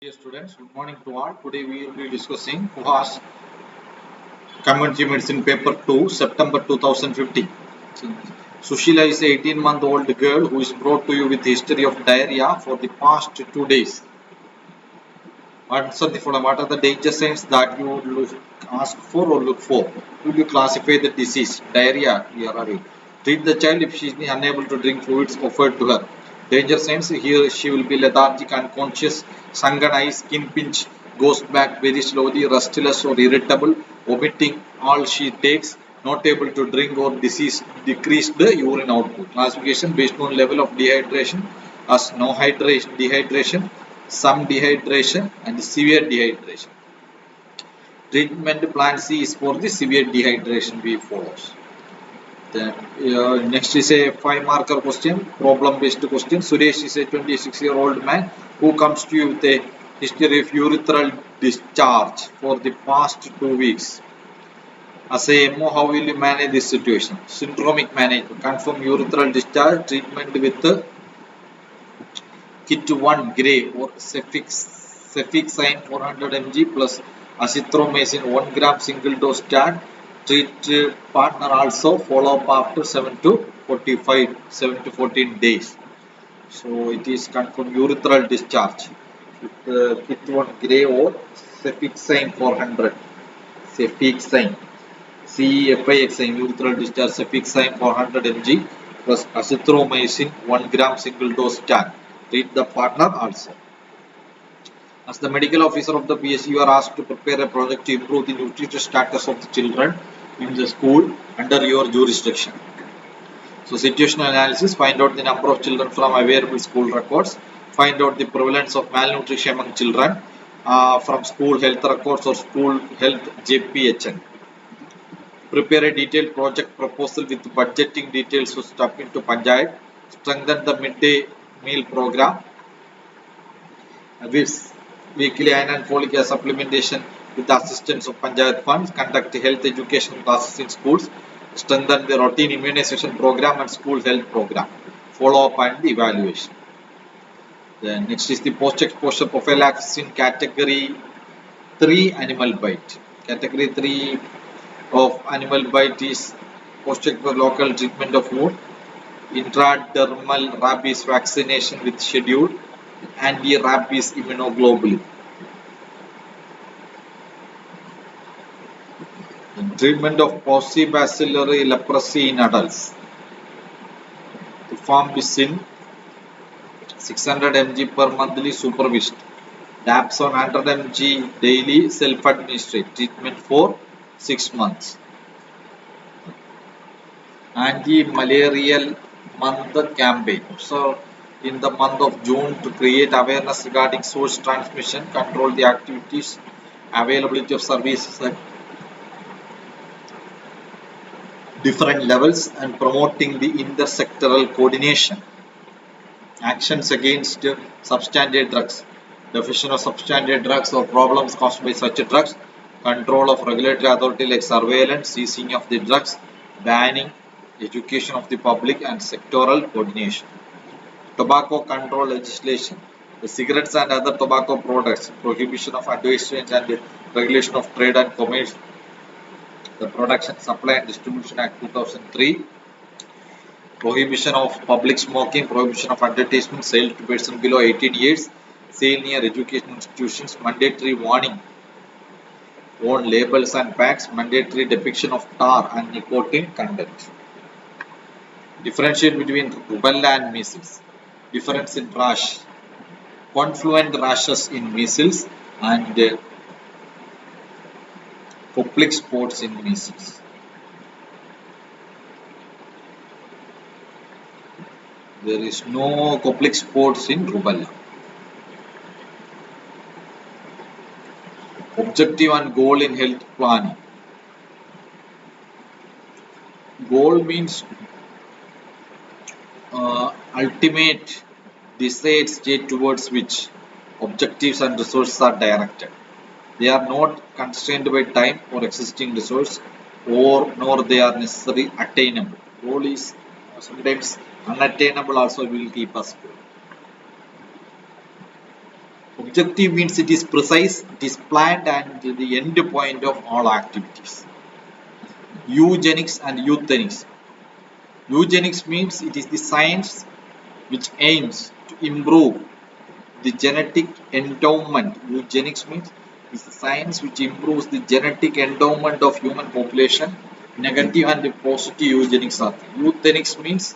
Dear students, good morning to all. Today we will be discussing Kuhs Community Medicine Paper 2, September 2015. Sushila is an 18-month-old girl who is brought to you with history of diarrhea for the past 2 days. Answer the following. What are the danger signs that you would ask for or look for? Would you classify the disease? Diarrhea, we are away. Treat the child if she is unable to drink fluids offered to her. Danger signs, here she will be lethargic, unconscious, sunken eyes, skin pinch, goes back very slowly, restless or irritable, omitting all she takes, not able to drink or disease, decreased the urine output. Classification based on level of dehydration as no hydration, dehydration, some dehydration and severe dehydration. Treatment plan C is for the severe dehydration we follows. Then next is a 5-marker question, problem based question. Suresh is a 26-year-old man who comes to you with a history of urethral discharge for the past 2 weeks. As a MO, how will you manage this situation? Syndromic management. Confirm urethral discharge, treatment with the Kit 1 Grey or cefixime 400 mg plus azithromycin 1 gram single dose tab. Treat partner also, follow up after 7 to 14 days. So it is confirmed urethral discharge with Kit 1 Grey or cefixime 400. Cefixime CEFIXime urethral discharge cefixime 400 mg plus azithromycin 1 gram single dose tab. Treat the partner also. As the medical officer of the PSC, you are asked to prepare a project to improve the nutrition status of the children in the school under your jurisdiction. So, situational analysis, find out the number of children from available school records, find out the prevalence of malnutrition among children from school health records or school health JPHN. Prepare a detailed project proposal with budgeting details to step into Panchayat, strengthen the midday meal program, with weekly iron and folic acid supplementation with the assistance of Panchayat funds, conduct health education classes in schools, strengthen the routine immunization program and school health program, follow up and the evaluation. Then next is the post-exposure prophylaxis in category 3 animal bite. Category 3 of animal bite is post-exposure local treatment of wound, intradermal rabies vaccination with schedule, anti-rabies immunoglobulin. Treatment of paucibacillary leprosy in adults. The PHARM is in 600 mg per monthly supervision. Daams on 100 mg daily self-administered. Treatment for 6 months. Anti-malarial month campaign. So, in the month of June to create awareness regarding source transmission, control the activities, availability of services at different levels and promoting the intersectoral coordination. Actions against substandard drugs. Definition of substandard drugs or problems caused by such drugs. Control of regulatory authority like surveillance, seizing of the drugs, banning, education of the public and sectoral coordination. Tobacco control legislation. The cigarettes and other tobacco products. Prohibition of advertisement and regulation of trade and commerce. The Production, Supply and Distribution Act 2003, prohibition of public smoking, prohibition of advertisement, sale to persons below 18 years, sale near educational institutions, mandatory warning on labels and packs, mandatory depiction of tar and nicotine content. Differentiate between rubella and measles. Difference in rash. Confluent rashes in measles and Koplik spots in measles. There is no Koplik spots in rubella. Objective and goal in health planning. Goal means ultimate desired state towards which objectives and resources are directed. They are not constrained by time or existing resource, nor they are necessarily attainable. Goal is sometimes unattainable also will keep us going. Objective means it is precise, it is planned and the end point of all activities. Eugenics and euthanics. Eugenics means it is the science which aims to improve the genetic endowment. Eugenics means it is the science which improves the genetic endowment of human population. Negative and positive eugenics are. Euthanics means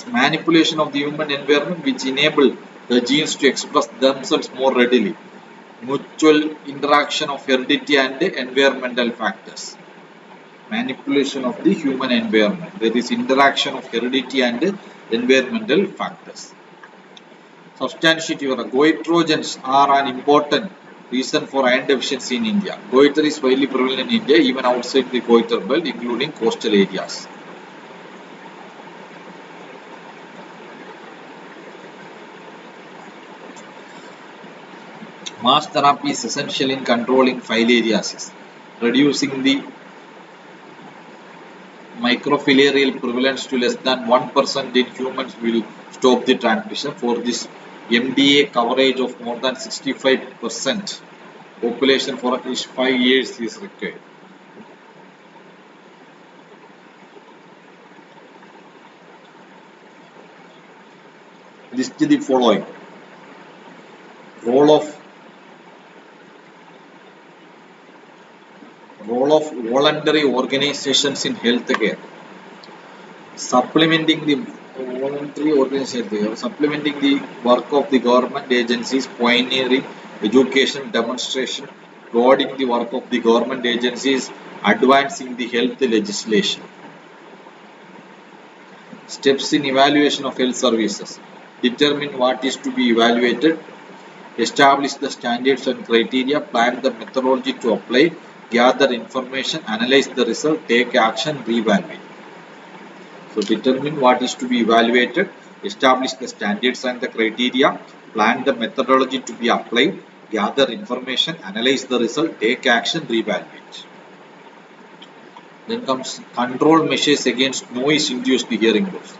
manipulation of the human environment which enable the genes to express themselves more readily. Mutual interaction of heredity and environmental factors. Manipulation of the human environment. There is interaction of heredity and environmental factors. Substantiative. Goitrogens are an important reason for iron deficiency in India. Goiter is widely prevalent in India, even outside the goiter belt, including coastal areas. Mass therapy is essential in controlling filariasis. Reducing the microfilarial prevalence to less than 1% in humans will stop the transmission. For this, MDA coverage of more than 65% population for at least 5 years is required. List the following. Role of voluntary organizations in healthcare. Supplementing the work of the government agencies, pioneering education demonstration, guiding the work of the government agencies, advancing the health legislation. Steps in evaluation of health services. Determine what is to be evaluated, establish the standards and criteria, plan the methodology to apply, gather information, analyze the result, take action, reevaluate. So determine what is to be evaluated, establish the standards and the criteria, plan the methodology to be applied, gather information, analyze the result, take action, reevaluate. Then comes control measures against noise-induced hearing loss.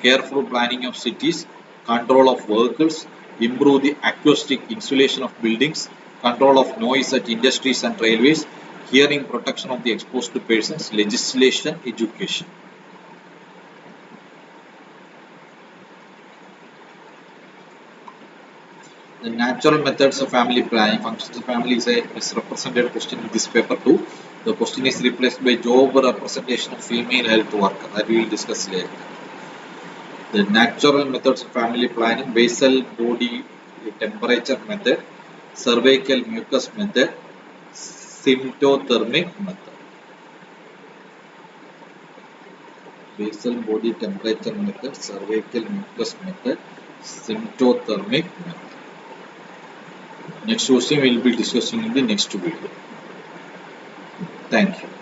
Careful planning of cities, control of vehicles, improve the acoustic insulation of buildings, control of noise at industries and railways, hearing protection of the exposed persons, legislation, education. The natural methods of family planning. Functions of family is a misrepresented question in this paper too. The question is replaced by job representation of female health worker, that we will discuss later. The natural methods of family planning: basal body temperature method, cervical mucus method, symptothermic method. Basal body temperature method, cervical mucus method, symptothermic method. Next question we will be discussing in the next video. Thank you.